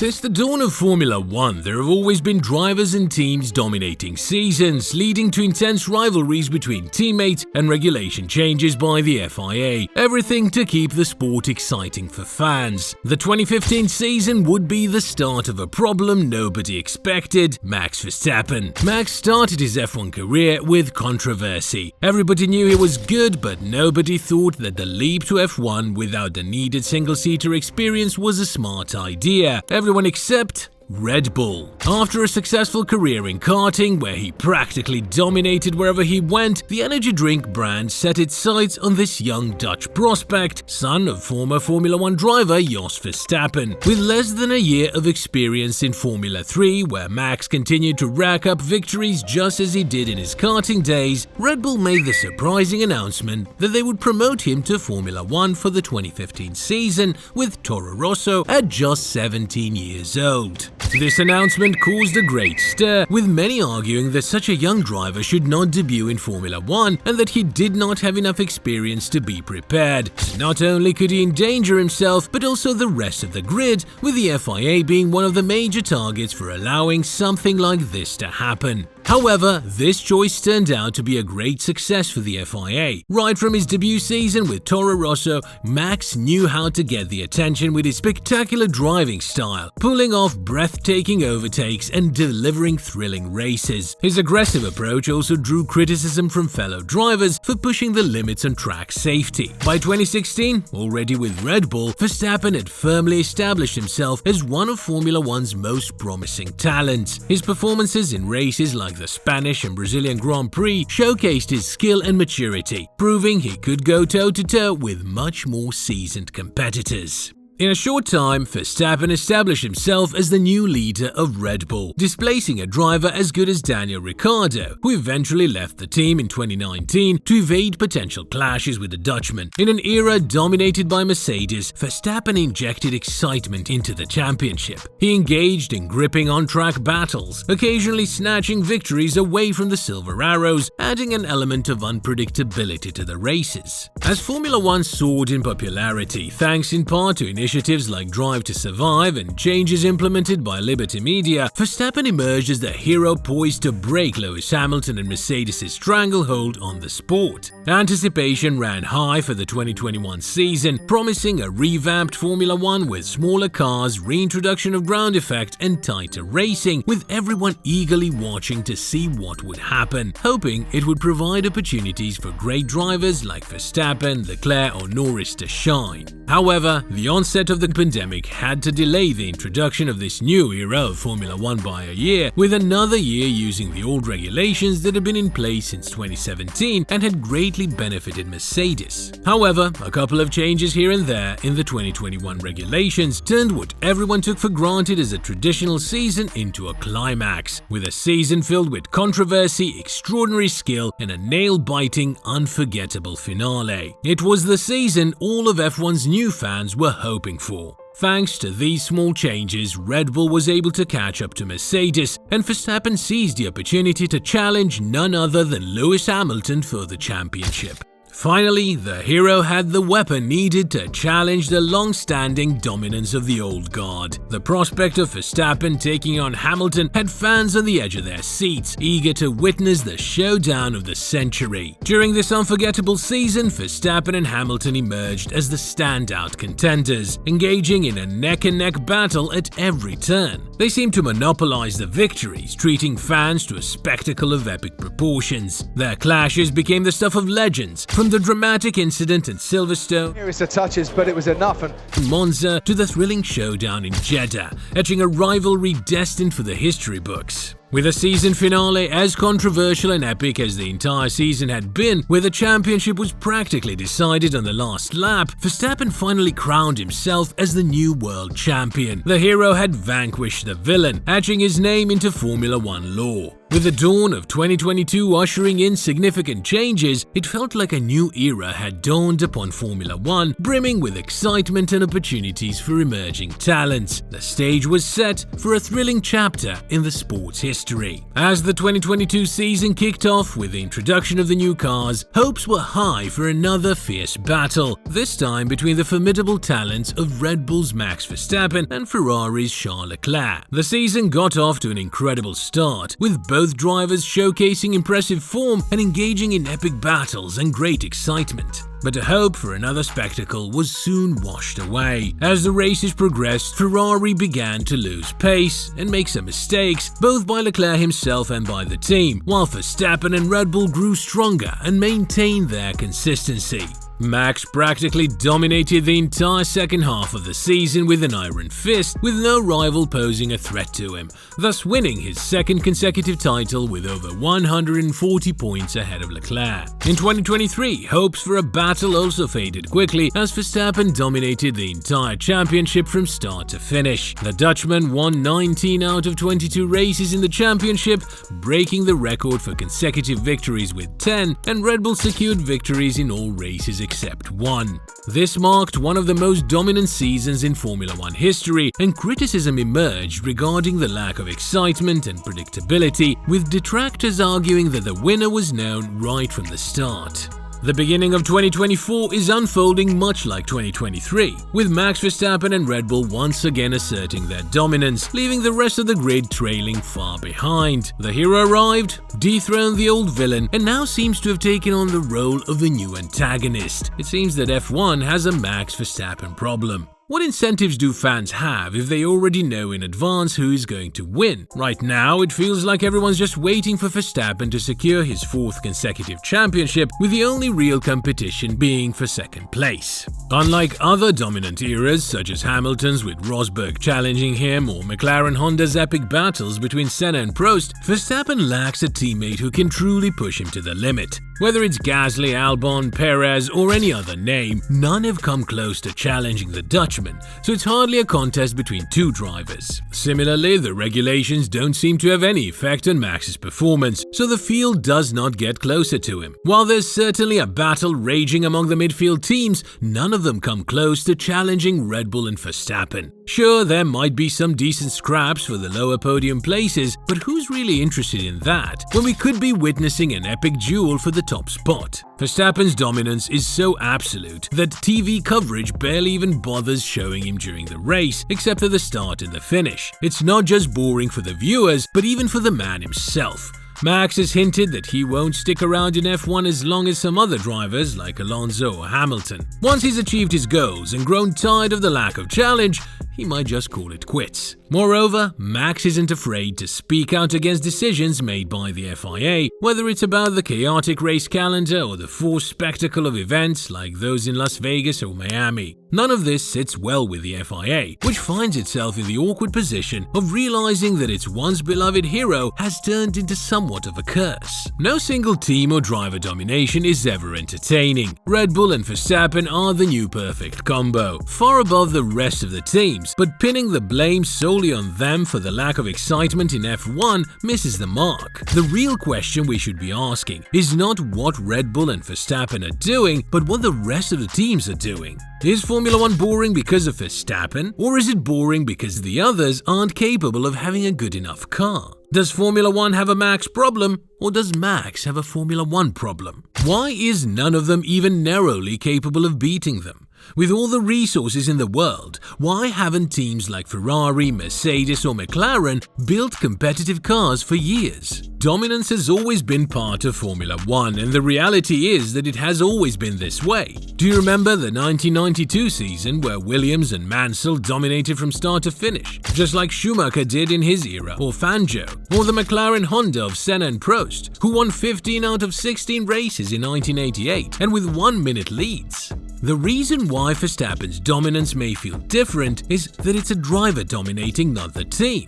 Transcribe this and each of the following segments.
Since the dawn of Formula One, there have always been drivers and teams dominating seasons, leading to intense rivalries between teammates and regulation changes by the FIA, everything to keep the sport exciting for fans. The 2015 season would be the start of a problem nobody expected: Max Verstappen. Max started his F1 career with controversy. Everybody knew he was good, but nobody thought that the leap to F1 without the needed single-seater experience was a smart idea. Everyone except Red Bull. After a successful career in karting, where he practically dominated wherever he went, the energy drink brand set its sights on this young Dutch prospect, son of former Formula One driver Jos Verstappen. With less than a year of experience in Formula 3, where Max continued to rack up victories just as he did in his karting days, Red Bull made the surprising announcement that they would promote him to Formula One for the 2015 season, with Toro Rosso at just 17 years old. This announcement caused a great stir, with many arguing that such a young driver should not debut in Formula One and that he did not have enough experience to be prepared. So not only could he endanger himself, but also the rest of the grid, with the FIA being one of the major targets for allowing something like this to happen. However, this choice turned out to be a great success for the FIA. Right from his debut season with Toro Rosso, Max knew how to get the attention with his spectacular driving style, pulling off breathtaking overtakes and delivering thrilling races. His aggressive approach also drew criticism from fellow drivers for pushing the limits on track safety. By 2016, already with Red Bull, Verstappen had firmly established himself as one of Formula One's most promising talents. His performances in races like the Spanish and Brazilian Grand Prix showcased his skill and maturity, proving he could go toe-to-toe with much more seasoned competitors. In a short time, Verstappen established himself as the new leader of Red Bull, displacing a driver as good as Daniel Ricciardo, who eventually left the team in 2019 to evade potential clashes with the Dutchman. In an era dominated by Mercedes, Verstappen injected excitement into the championship. He engaged in gripping on-track battles, occasionally snatching victories away from the Silver Arrows, adding an element of unpredictability to the races. As Formula One soared in popularity, thanks in part to initiatives like Drive to Survive and changes implemented by Liberty Media, Verstappen emerged as the hero poised to break Lewis Hamilton and Mercedes' stranglehold on the sport. Anticipation ran high for the 2021 season, promising a revamped Formula One with smaller cars, reintroduction of ground effect, and tighter racing, with everyone eagerly watching to see what would happen, hoping it would provide opportunities for great drivers like Verstappen, Leclerc, or Norris to shine. However, the onset of the pandemic had to delay the introduction of this new era of Formula One by a year, with another year using the old regulations that had been in place since 2017 and had greatly benefited Mercedes. However, a couple of changes here and there in the 2021 regulations turned what everyone took for granted as a traditional season into a climax, with a season filled with controversy, extraordinary skill, and a nail-biting, unforgettable finale. It was the season all of F1's new fans were hoping for. Thanks to these small changes, Red Bull was able to catch up to Mercedes, and Verstappen seized the opportunity to challenge none other than Lewis Hamilton for the championship. Finally, the hero had the weapon needed to challenge the long-standing dominance of the old guard. The prospect of Verstappen taking on Hamilton had fans on the edge of their seats, eager to witness the showdown of the century. During this unforgettable season, Verstappen and Hamilton emerged as the standout contenders, engaging in a neck-and-neck battle at every turn. They seemed to monopolize the victories, treating fans to a spectacle of epic proportions. Their clashes became the stuff of legends, from the dramatic incident in Silverstone, Here is the touches, but it was enough. And Monza, to the thrilling showdown in Jeddah, etching a rivalry destined for the history books. With a season finale as controversial and epic as the entire season had been, where the championship was practically decided on the last lap, Verstappen finally crowned himself as the new world champion. The hero had vanquished the villain, etching his name into Formula One lore. With the dawn of 2022 ushering in significant changes, it felt like a new era had dawned upon Formula One, brimming with excitement and opportunities for emerging talents. The stage was set for a thrilling chapter in the sport's history. As the 2022 season kicked off with the introduction of the new cars, hopes were high for another fierce battle, this time between the formidable talents of Red Bull's Max Verstappen and Ferrari's Charles Leclerc. The season got off to an incredible start, with both drivers showcasing impressive form and engaging in epic battles and great excitement. But the hope for another spectacle was soon washed away. As the races progressed, Ferrari began to lose pace and make some mistakes, both by Leclerc himself and by the team, while Verstappen and Red Bull grew stronger and maintained their consistency. Max practically dominated the entire second half of the season with an iron fist, with no rival posing a threat to him, thus winning his second consecutive title with over 140 points ahead of Leclerc. In 2023, hopes for a battle also faded quickly as Verstappen dominated the entire championship from start to finish. The Dutchman won 19 out of 22 races in the championship, breaking the record for consecutive victories with 10, and Red Bull secured victories in all races except one. This marked one of the most dominant seasons in Formula One history, and criticism emerged regarding the lack of excitement and predictability, with detractors arguing that the winner was known right from the start. The beginning of 2024 is unfolding much like 2023, with Max Verstappen and Red Bull once again asserting their dominance, leaving the rest of the grid trailing far behind. The hero arrived, dethroned the old villain, and now seems to have taken on the role of the new antagonist. It seems that F1 has a Max Verstappen problem. What incentives do fans have if they already know in advance who is going to win? Right now, it feels like everyone's just waiting for Verstappen to secure his fourth consecutive championship, with the only real competition being for second place. Unlike other dominant eras, such as Hamilton's with Rosberg challenging him, or McLaren-Honda's epic battles between Senna and Prost, Verstappen lacks a teammate who can truly push him to the limit. Whether it's Gasly, Albon, Perez, or any other name, none have come close to challenging the Dutchman, so it's hardly a contest between two drivers. Similarly, the regulations don't seem to have any effect on Max's performance, so the field does not get closer to him. While there's certainly a battle raging among the midfield teams, none of them come close to challenging Red Bull and Verstappen. Sure, there might be some decent scraps for the lower podium places, but who's really interested in that when we could be witnessing an epic duel for the top spot? Verstappen's dominance is so absolute that TV coverage barely even bothers showing him during the race, except at the start and the finish. It's not just boring for the viewers, but even for the man himself. Max has hinted that he won't stick around in F1 as long as some other drivers like Alonso or Hamilton. Once he's achieved his goals and grown tired of the lack of challenge, he might just call it quits. Moreover, Max isn't afraid to speak out against decisions made by the FIA, whether it's about the chaotic race calendar or the forced spectacle of events like those in Las Vegas or Miami. None of this sits well with the FIA, which finds itself in the awkward position of realizing that its once beloved hero has turned into somewhat of a curse. No single team or driver domination is ever entertaining. Red Bull and Verstappen are the new perfect combo, far above the rest of the teams, but pinning the blame solely on them for the lack of excitement in F1 misses the mark. The real question we should be asking is not what Red Bull and Verstappen are doing, but what the rest of the teams are doing. Is Formula One boring because of Verstappen, or is it boring because the others aren't capable of having a good enough car? Does Formula One have a Max problem, or does Max have a Formula One problem? Why is none of them even narrowly capable of beating them? With all the resources in the world, why haven't teams like Ferrari, Mercedes or McLaren built competitive cars for years? Dominance has always been part of Formula One, and the reality is that it has always been this way. Do you remember the 1992 season where Williams and Mansell dominated from start to finish, just like Schumacher did in his era, or Fangio, or the McLaren Honda of Senna and Prost, who won 15 out of 16 races in 1988 and with 1-minute leads? The reason why Verstappen's dominance may feel different is that it's a driver dominating, not the team.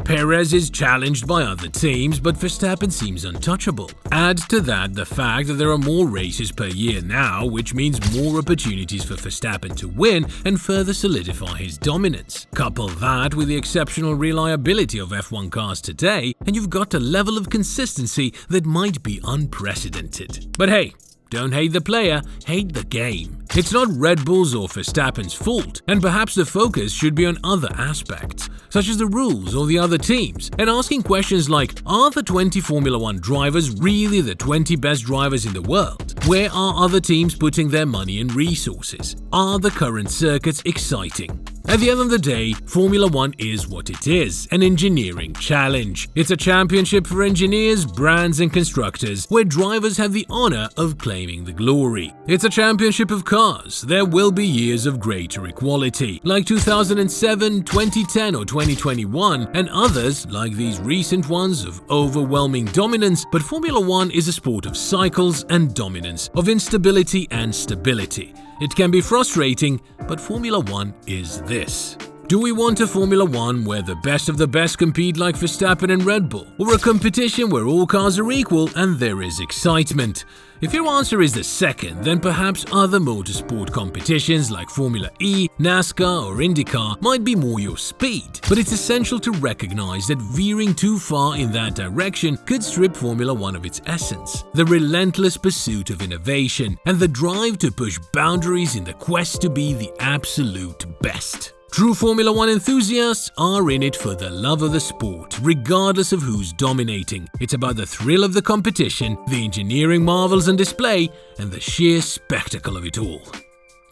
Perez is challenged by other teams, but Verstappen seems untouchable. Add to that the fact that there are more races per year now, which means more opportunities for Verstappen to win and further solidify his dominance. Couple that with the exceptional reliability of F1 cars today, and you've got a level of consistency that might be unprecedented. But hey, don't hate the player, hate the game. It's not Red Bull's or Verstappen's fault, and perhaps the focus should be on other aspects, such as the rules or the other teams, and asking questions like, are the 20 Formula 1 drivers really the 20 best drivers in the world? Where are other teams putting their money and resources? Are the current circuits exciting? At the end of the day, Formula 1 is what it is, an engineering challenge. It's a championship for engineers, brands and constructors, where drivers have the honor of claiming the glory. It's a championship of cars. There will be years of greater equality, like 2007, 2010 or 2021, and others, like these recent ones, of overwhelming dominance, but Formula 1 is a sport of cycles and dominance, of instability and stability. It can be frustrating, but Formula 1 is this. Do we want a Formula 1 where the best of the best compete like Verstappen and Red Bull, or a competition where all cars are equal and there is excitement? If your answer is the second, then perhaps other motorsport competitions like Formula E, NASCAR or IndyCar might be more your speed. But it's essential to recognize that veering too far in that direction could strip Formula 1 of its essence, the relentless pursuit of innovation, and the drive to push boundaries in the quest to be the absolute best. True Formula 1 enthusiasts are in it for the love of the sport, regardless of who's dominating. It's about the thrill of the competition, the engineering marvels on display, and the sheer spectacle of it all.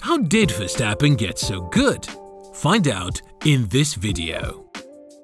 How did Verstappen get so good? Find out in this video.